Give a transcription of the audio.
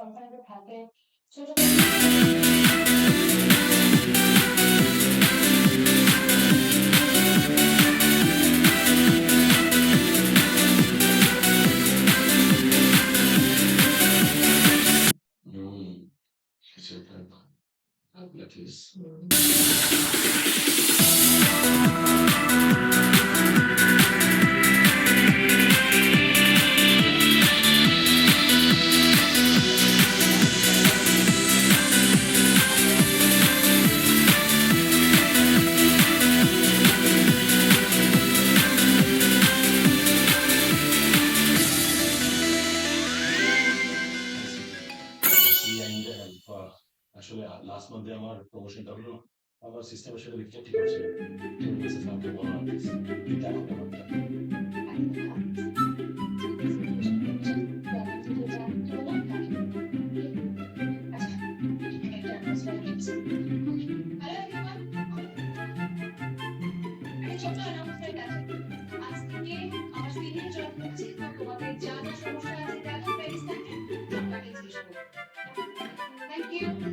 কোম্পানিতে থাকে ছোট কিছু একটা প্লিজ আসলে লাস্ট মান্থে আমার প্রমোশনটা হলো আমার সিস্টেমের সাথে লিখতে ঠিক হচ্ছে না তো বলছে স্যারকে বলো না প্লিজ দেখো ব্যাপারটা Thank you.